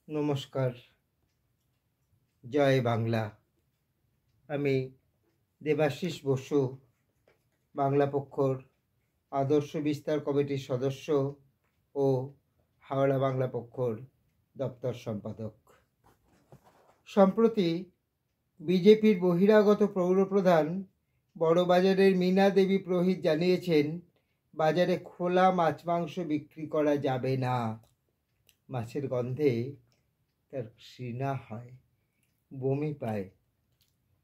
নমস্কার। জয় বাংলা। আমি দেবাশিস বসু, বাংলা পক্ষর আদর্শ বিস্তার কমিটির সদস্য ও হাওড়া বাংলা পক্ষর দপ্তর সম্পাদক। সম্প্রতি বিজেপির বহিরাগত পৌরপ্রধান বড়বাজারের মীনা দেবী পুরোহিত জানিয়েছেন, বাজারে খোলা মাছ মাংস বিক্রি করা যাবে না। মাছের গন্ধে তার ঘৃণা হয়, বমি পায়।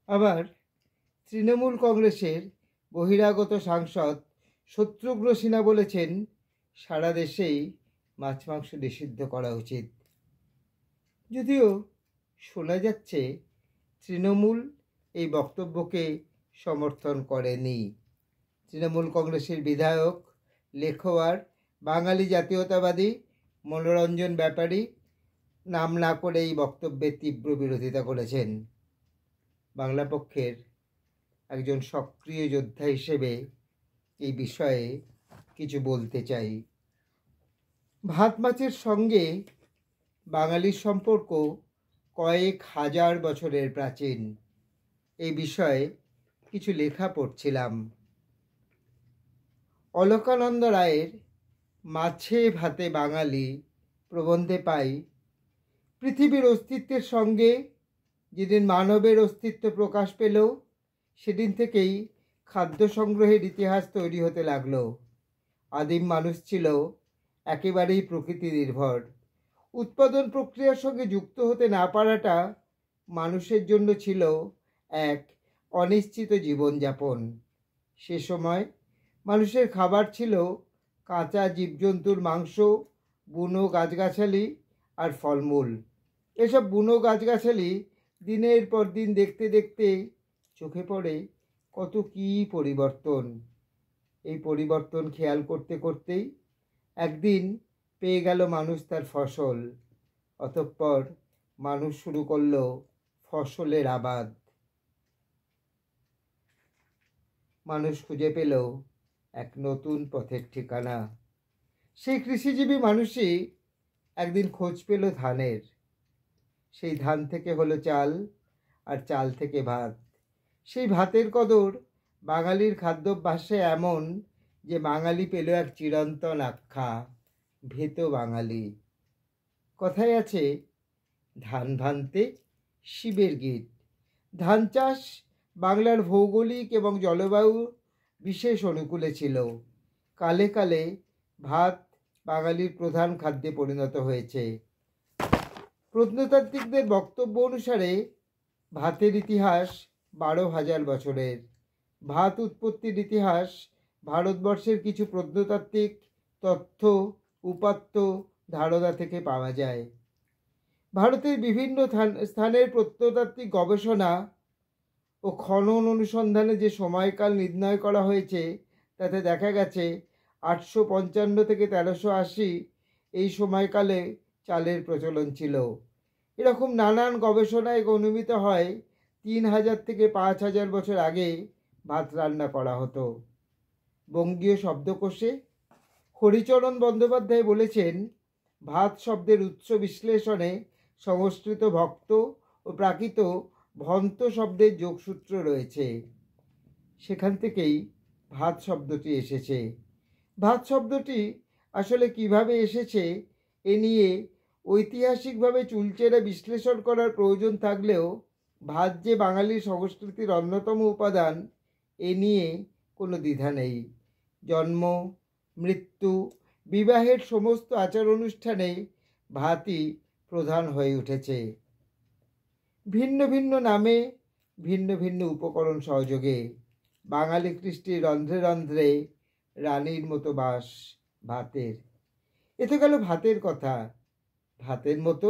আবার তৃণমূল কংগ্রেসের বহিরাগত সাংসদ শত্রুঘ্ন সিনহা বলেছেন, সারা দেশেই মাছ মাংস নিষিদ্ধ করা উচিত। যদিও শোনা যাচ্ছে তৃণমূল এই বক্তব্যকে সমর্থন করেনি। তৃণমূল কংগ্রেসের বিধায়ক লেখোয়ার বাঙালি জাতীয়তাবাদী মনোরঞ্জন ব্যাপারী নাম না করে এই বক্তব্যের তীব্র বিরোধিতা করেছেন। বাংলা পক্ষের একজন সক্রিয় যোদ্ধা হিসেবে এই বিষয়ে কিছু বলতে চাই। ভাত মাছের সঙ্গে বাঙালির সম্পর্ক কয়েক হাজার বছরের প্রাচীন। এই বিষয়ে কিছু লেখা পড়ছিলাম। অলকানন্দ রায়ের মাছে ভাতে বাঙালি প্রবন্ধে পাই, পৃথিবীর অস্তিত্বের সঙ্গে যেদিন মানবের অস্তিত্ব প্রকাশ পেল, সেদিন থেকেই খাদ্য সংগ্রহের ইতিহাস তৈরি হতে লাগলো। আদিম মানুষ ছিল একেবারেই প্রকৃতি নির্ভর। উৎপাদন প্রক্রিয়ার সঙ্গে যুক্ত হতে না পারাটা মানুষের জন্য ছিল এক অনিশ্চিত জীবনযাপন। সে সময় মানুষের খাবার ছিল কাঁচা জীবজন্তুর মাংস, বুনো গাছগাছালি আর ফলমূল। এসব বুনো গাছগাছালি দিনের পর দিন দেখতে দেখতে চোখে পড়ে কত কী পরিবর্তন। এই পরিবর্তন খেয়াল করতে করতেই একদিন পেয়ে গেল মানুষ তার ফসল। অতঃপর মানুষ শুরু করলো ফসলের আবাদ। মানুষ খুঁজে পেল এক নতুন পথের ঠিকানা। সেই কৃষিজীবী মানুষই একদিন খোঁজ পেল ধানের। সেই ধান থেকে হলো চাল, আর চাল থেকে ভাত। সেই ভাতের কদর বাঙালির খাদ্যাভ্যাসে এমন যে বাঙালি পেল এক চিরন্তন আখ্যা, ভেতো বাঙালি। কথায় আছে, ধান ভানতে শিবের গীত। ধান চাষ বাংলার ভৌগোলিক এবং জলবায়ু বিশেষ অনুকূলে ছিল। কালে কালে ভাত বাঙালির প্রধান খাদ্যে পরিণত হয়েছে। প্রত্নতাত্ত্বিকদের বক্তব্য অনুসারে ভাতের ইতিহাস 12,000 বছরের। ভাত উৎপত্তির ইতিহাস ভারতবর্ষের কিছু প্রত্নতাত্ত্বিক তথ্য, উপাত্ত, ধারণা থেকে পাওয়া যায়। ভারতের বিভিন্ন স্থানের প্রত্নতাত্ত্বিক গবেষণা ও খনন অনুসন্ধানে যে সময়কাল নির্ণয় করা হয়েছে, তাতে দেখা গেছে 855 থেকে 1380 এই সময়কালে চালের প্রচলন ছিল। এরকম নানান গবেষণায় অনুমিত হয় 3000 থেকে 5000 বছর আগে ভাত রান্না করা হতো। বঙ্গীয় শব্দকোষে হরিচরণ বন্দ্যোপাধ্যায় বলেছেন, ভাত শব্দের উৎস বিশ্লেষণে সংস্কৃত ভক্ত ও প্রাকৃত ভন্ত শব্দের যোগসূত্র রয়েছে। সেখান থেকেই ভাত শব্দটি এসেছে। ভাত শব্দটি আসলে কিভাবে এসেছে এ নিয়ে ঐতিহাসিকভাবে চুলচেরা বিশ্লেষণ করার প্রয়োজন থাকলেও ভাত যে বাঙালির সংস্কৃতির অন্যতম উপাদান, এ নিয়ে কোনো দ্বিধা নেই। জন্ম, মৃত্যু, বিবাহের সমস্ত আচার অনুষ্ঠানে ভাতই প্রধান হয়ে উঠেছে। ভিন্ন ভিন্ন নামে, ভিন্ন ভিন্ন উপকরণ সহযোগে বাঙালি কৃষ্টির রন্ধ্রে রন্ধ্রে রানীর মতো বাস ভাতের। এ তো গেল ভাতের কথা। ভাতের মতো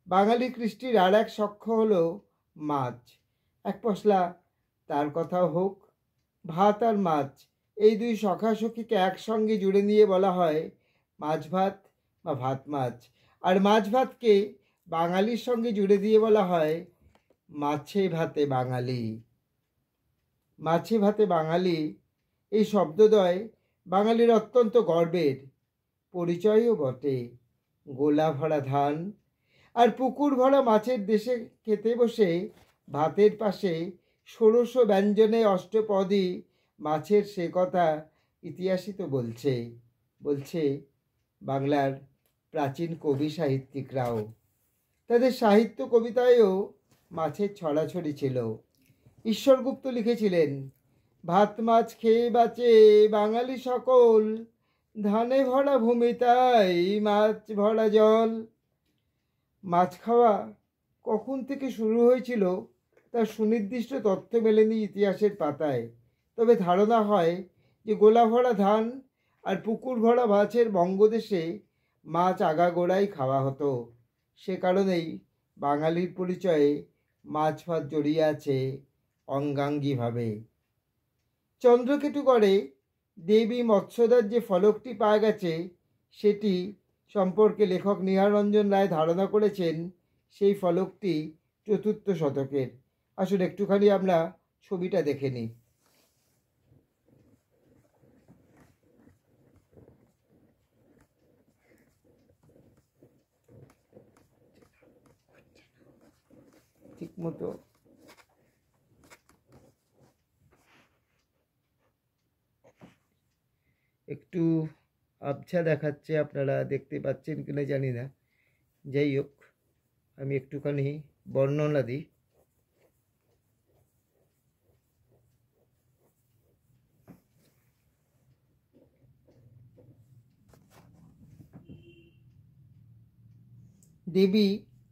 বাঙালি কৃষ্টির আর এক সখ্য হলো মাছ। এক পশলা তার কথাও হোক। ভাত আর মাছ, এই দুই সখাসখীকে একসঙ্গে জুড়ে নিয়ে বলা হয় মাছ ভাত বা ভাত মাছ। আর মাছ ভাতকে বাঙালির সঙ্গে জুড়ে দিয়ে বলা হয় মাছে ভাতে বাঙালি। মাছে ভাতে বাঙালি এই শব্দদ্বয় বাঙালির অত্যন্ত গর্বের পরিচয়ও বটে। গোলা ভরা ধান আর পুকুর ভরা মাছের দেশে খেতে বসে ভাতের পাশে ষোড়শ ব্যঞ্জনে অষ্টপদী মাছের সে কথা ইতিহাসই তো বলছে বাংলার প্রাচীন কবি সাহিত্যিকরাও। তাদের সাহিত্য কবিতায়ও মাছের ছড়াছড়ি ছিল। ঈশ্বরগুপ্ত লিখেছিলেন, ভাত মাছ খেয়ে বাঁচে বাঙালি সকল, ধানে ভরা ভূমি তাই মাছ ভরা জল। মাছ খাওয়া কখন থেকে শুরু হয়েছিল তার সুনির্দিষ্ট তথ্য মেলেনি ইতিহাসের পাতায়। তবে ধারণা হয় যে গোলা ভরা ধান আর পুকুর ভরা মাছের বঙ্গদেশে মাছ আগাগোড়াই খাওয়া হতো। সে কারণেই বাঙালির পরিচয়ে মাছ ভাত জড়িয়ে আছে অঙ্গাঙ্গিভাবে। চন্দ্রকেতুগড়ে দেবী মৎস্যদার যে ফলকটি পাওয়া গেছে সেটি সম্পর্কে লেখক নিহাররঞ্জন রায় ধারণা করেছেন সেই ফলকটি ৪র্থ শতকের। আসলে একটুখানি আমরা ছবিটা দেখে নিই। ঠিক মতো একটু আবছা দেখাচ্ছে, আপনারা দেখতে পাচ্ছেন কিনা জানি না। যাই হোক, আমি একটুখানি বর্ণনা দিই। দেবী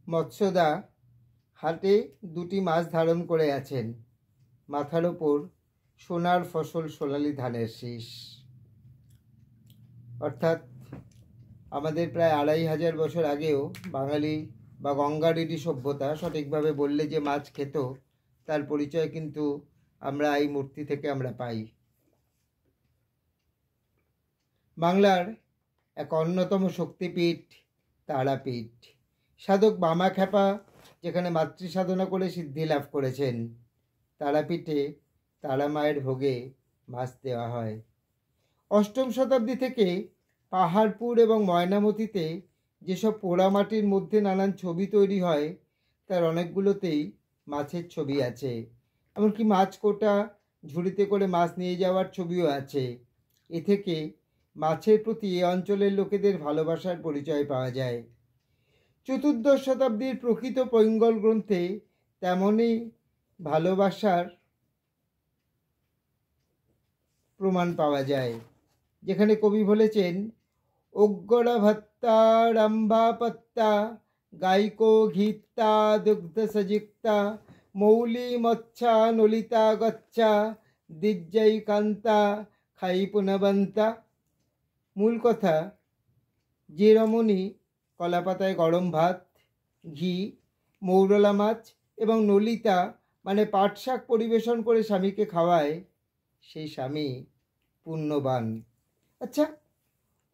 মৎস্যদা হাতে দুটি মাছ ধারণ করে আছেন, মাথার ওপর সোনার ফসল সোনালি ধানের শীষ। অর্থাৎ আমাদের প্রায় ২৫০০ বছর আগেও বাঙালি বা গঙ্গারেডি সভ্যতা সঠিকভাবে বললে যে মাছ খেত তার পরিচয় কিন্তু আমরা এই মূর্তি থেকে আমরা পাই। বাংলার এক অন্যতম শক্তিপীঠ তারাপীঠ। সাধক বামাখ্যাপা যেখানে মাতৃ সাধনা করে সিদ্ধি লাভ করেছেন, তারাপীঠে তারা মায়ের ভোগে মাছ দেওয়া হয়। ৮ম শতাব্দী থেকে পাহাড়পুর এবং ময়নামতিতে যেসব পোড়ামাটির মধ্যে নানান ছবি তৈরি হয় তার অনেকগুলোতেই মাছের ছবি আছে। এমনকি মাছ কোটা ঝুড়িতে করে মাছ নিয়ে যাওয়ার ছবিও আছে। এ থেকে মাছের প্রতি এ অঞ্চলের লোকেদের ভালোবাসার পরিচয় পাওয়া যায়। ১৪দশ শতাব্দীর প্রকৃত পৈঙ্গল গ্রন্থে তেমনই ভালোবাসার প্রমাণ পাওয়া যায়, যেখানে কবি বলেছেন, অগ্গরা ভত্তা রম্ভা পত্তা গায়িকো ঘিত্তা দুগ্ধ সযুক্তা মৌলি মচ্ছা নলিতা গচ্ছা দিজ্জৈ কান্তা খাই পুনবন্তা। মূল কথা, যে রমণী কলাপাতায় গরম ভাত, ঘি, মৌরলা মাছ এবং নলিতা মানে পাট শাক পরিবেশন করে স্বামীকে খাওয়ায় সেই স্বামী পুণ্যবান। আচ্ছা,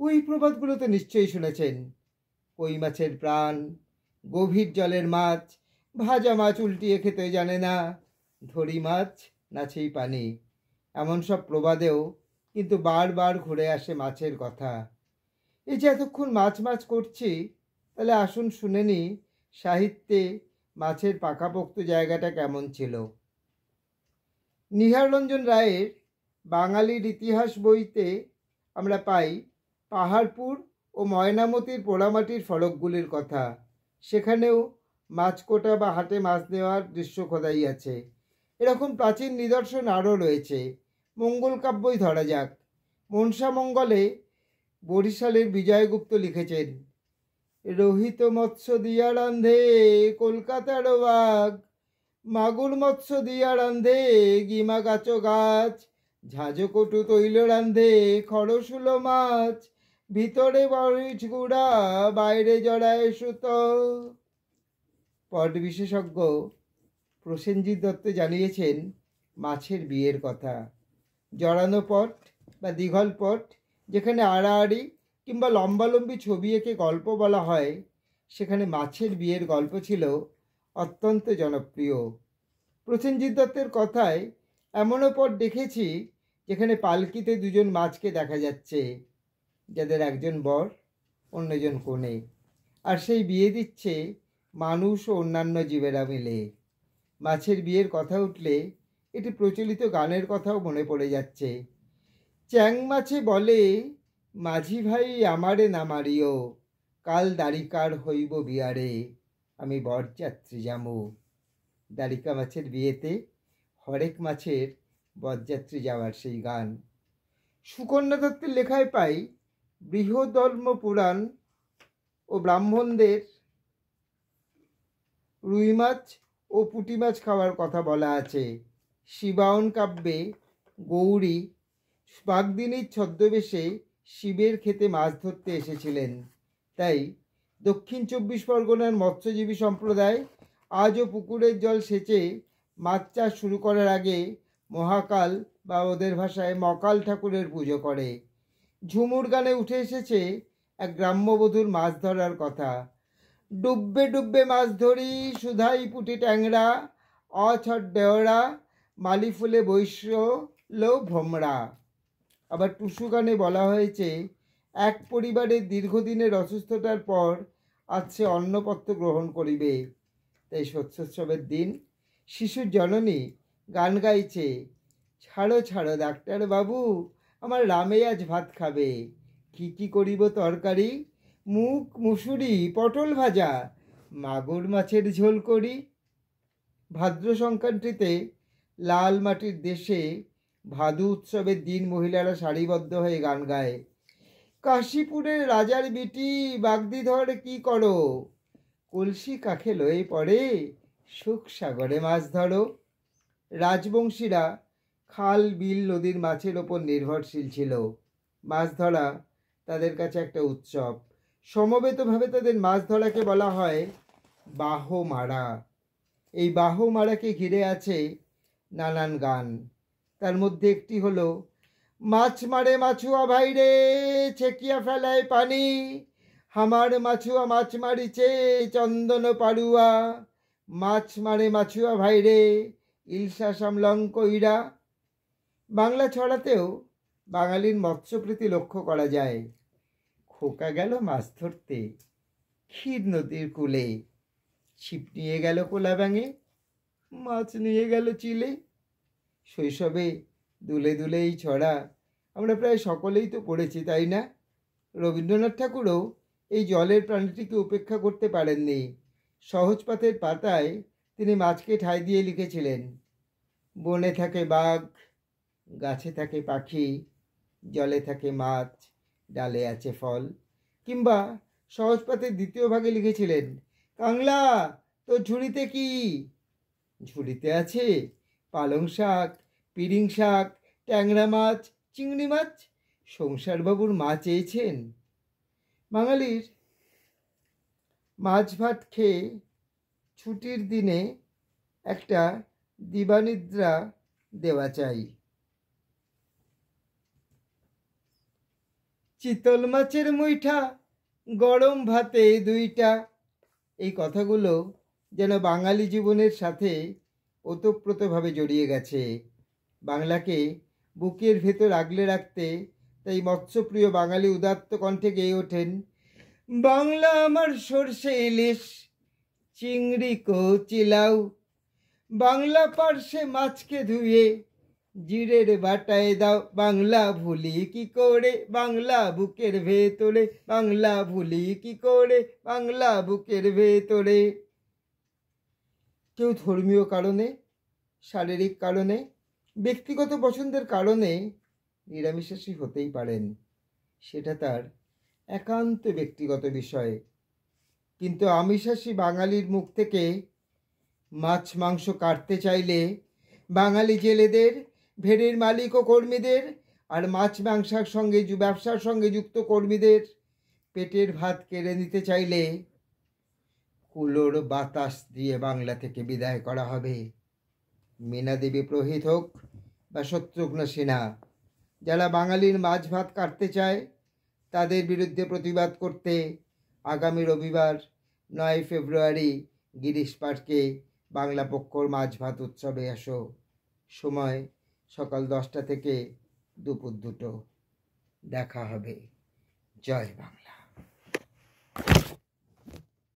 ওই প্রবাদগুলো তো নিশ্চয়ই শুনেছেন। কই মাছের প্রাণ, গভীর জলের মাছ, ভাজা মাছ উল্টিয়ে খেতে জানে না, ধরি মাছ নাছেই পানি। এমন সব প্রবাদেও কিন্তু বারবার ঘুরে আসে মাছের কথা। এই যে এতক্ষণ মাছ মাছ করছি, তাহলে আসুন শুনে নি সাহিত্যে মাছের পাকাপোক্ত জায়গাটা কেমন ছিল। নিহাররঞ্জন রায়ের বাঙালির ইতিহাস বইতে আমরা পাই পাহাড়পুর ও ময়নামতির পোড়ামাটির ফলকগুলির কথা। সেখানেও মাছ কোটা বা হাটে মাছ নেওয়ার দৃশ্য খোদাই আছে। এরকম প্রাচীন নিদর্শন আরও রয়েছে। মঙ্গল কাব্যই ধরা যাক। মনসা মঙ্গলে বরিশালের বিজয়গুপ্ত লিখেছেন, রোহিত মৎস্য দিয়া রান্ধে কলকাতার বাঘ, মাগুর মৎস্য দিয়া রান্ধে গিমা গাছ গাছ, ঝাঁঝকটু তৈল রান্ধে খরশুলো মাছ, ভিতরে বরিচ গুড়া বাইরে জড়ায় সুত। পট বিশেষজ্ঞ প্রসেনজিৎ দত্ত জানিয়েছেন মাছের বিয়ের কথা। জড়ানো পট বা দীঘল পট, যেখানে আড়াআড়ি কিংবা লম্বালম্বি ছবি এঁকে গল্প বলা হয়, সেখানে মাছের বিয়ের গল্প ছিল অত্যন্ত জনপ্রিয়। প্রসেনজিৎ দত্তের কথায় এমনও পট দেখেছি যেখানে পালকিতে দুজন মাছকে দেখা যাচ্ছে, যাদের একজন বর অন্যজন কনে, আর সেই বিয়ে দিচ্ছে মানুষ ও অন্যান্য জীবেরা মিলে। মাছের বিয়ের কথা উঠলে এটি প্রচলিত গানের কথাও মনে পড়ে যাচ্ছে। চ্যাং মাছে বলে, মাঝি ভাই আমারে না মারিও, কাল দ্বারিকার হইব বিয়ারে, আমি বরযাত্রী যামু। দ্বারিকা মাছের বিয়েতে হরেক মাছের বরযাত্রী যাওয়ার সেই গান। সুকন্যা দত্তের লেখায় পাই বৃহধর্ম পুরাণ ও ব্রাহ্মণদের রুই মাছ ও পুঁটি মাছ খাওয়ার কথা বলা আছে। শিবায়ন কাব্যে গৌরী বাগদিনীর ছদ্মবেশে শিবের ক্ষেতে মাছ ধরতে এসেছিলেন। তাই দক্ষিণ 24 পরগনার মৎস্যজীবী সম্প্রদায় আজও পুকুরের জল সেচে মাছ চাষ শুরু করার আগে মহাকাল বা ওদের ভাষায় মকাল ঠাকুরের পুজো করে। ঝুমুর গানে উঠে এসেছে এক গ্রাম্যবধূর মাছ ধরার কথা। ডুববে ডুববে মাছ ধরি, সুধাই পুঁটি ট্যাংরা, অছট দেওরা, মালি ফুলে বৈশ্য ভ্রমরা। আবার টুসু গানে বলা হয়েছে, এক পরিবারের দীর্ঘদিনের অসুস্থতার পর আজ সে অন্নপত্র গ্রহণ করিবে। তাই শস্যোৎসবের দিন শিশুর জননী গান গাইছে, ছাড়ো ছাড়ো ডাক্তার বাবু, আমার রামে আজ ভাত খাবে, কি করিব তরকারি, মুগ মুসুরি পটল ভাজা, মাগুর মাছের ঝোল করি। ভাদ্র সংক্রান্তিতে লাল মাটির দেশে ভাদু উৎসবের দিন মহিলারা সারিবদ্ধ হয়ে গান গায়। কাশীপুরের রাজার বিটি বাগদিধর কি করো, কলসি কাখে লয়ে পড়ে, সুখ সাগরে মাছ ধরো। রাজবংশীরা খাল বিল নদীর মাছের ওপর নির্ভরশীল ছিল। মাছ ধরা তাদের কাছে একটা উৎসব। সমবেতভাবে তাদের মাছ ধরাকে বলা হয় বাহ মারা। এই বাহ মারাকে ঘিরে আছে নানান গান। তার মধ্যে একটি হলো, মাছ মারে মাছুয়া ভাইরে, ছেকিয়া ফেলায় পানি, হামার মাছুয়া মাছ মারিছে চন্দন পাড়ুয়া, মাছ মারে মাছুয়া ভাইরে, ইলশা সামলং কইরা। বাংলা ছড়াতেও বাঙালির মৎস্যপ্রীতি লক্ষ্য করা যায়। খোকা গেল মাছ ধরতে ক্ষীর নদীর কূলে, ছিপ নিয়ে গেল কোলা ব্যাঙে, মাছ নিয়ে গেল চিলে। শৈশবে দুলে দুলে এই ছড়া আমরা প্রায় সকলেই তো পড়েছি, তাই না? রবীন্দ্রনাথ ঠাকুরও এই জলের প্রাণীটিকে উপেক্ষা করতে পারেননি। সহজপাতের পাতায় তিনি মাছকে ঠাঁই দিয়ে লিখেছিলেন, বনে থাকে বাঘ, গাছে থাকে পাখি, জলে থাকে মাছ, ডালে আছে ফল। কিংবা সহজপাতের দ্বিতীয় ভাগে লিখেছিলেন, কাংলা তোর ঝুড়িতে কি? ঝুড়িতে আছে পালং শাক, পিরিং শাক, ট্যাংরা মাছ, চিংড়ি মাছ, সংসারবাবুর মা চেয়েছেন। বাঙালির মাছ ভাত খেয়ে ছুটির দিনে একটা দিবানিদ্রা দেওয়া চাই। চিতল মাছের মুইঠা, গরম ভাতে দুইটা। এই কথাগুলো যেন বাঙালি জীবনের সাথে ওতপ্রোতভাবে জড়িয়ে গেছে। বাংলাকে বুকের ভেতর আগলে রাখতে তাই মৎস্যপ্রিয় বাঙালি উদাত্ত কণ্ঠে গেয়ে ওঠেন, বাংলা আমার সর্ষে ইলিশ, চিংড়ি কচিলাও, বাংলা পার্শ্বে মাছকে ধুয়ে জিরের বাটায় দাও, বাংলা ভুলি কি করে, বাংলা বুকের ভেতরে, বাংলা ভুলি কি করে, বাংলা বুকের ভেতরে। কেউ ধর্মীয় কারণে, শারীরিক কারণে, ব্যক্তিগত পছন্দের কারণে নিরামিষাশী হতেই পারেন, সেটা তার একান্ত ব্যক্তিগত বিষয়। কিন্তু আমিষাশী বাঙালির মুখ থেকে মাছ মাংস কাটতে চাইলে বাঙালি জেলেদের, ভেড়ির মালিক ও কর্মীদের আর মাছ মাংসের সঙ্গে ব্যবসার সঙ্গে যুক্ত কর্মীদের পেটের ভাত কেড়ে নিতে চাইলে কুলোর বাতাস দিয়ে বাংলা থেকে বিদায় করা হবে। মীনা দেবী প্রহিত হোক বা শত্রুঘ্ন সিনহা, যারা বাঙালির মাছ ভাত কাটতে চায় তাদের বিরুদ্ধে প্রতিবাদ করতে আগামী রবিবার 9 ফেব্রুয়ারি গিরিশ পার্কে বাংলা পক্ষর মাছ ভাত উৎসবে আসো। সময় সকাল 10টা থেকে দুপুর 2টো। দেখা হবে। জয় বাংলা।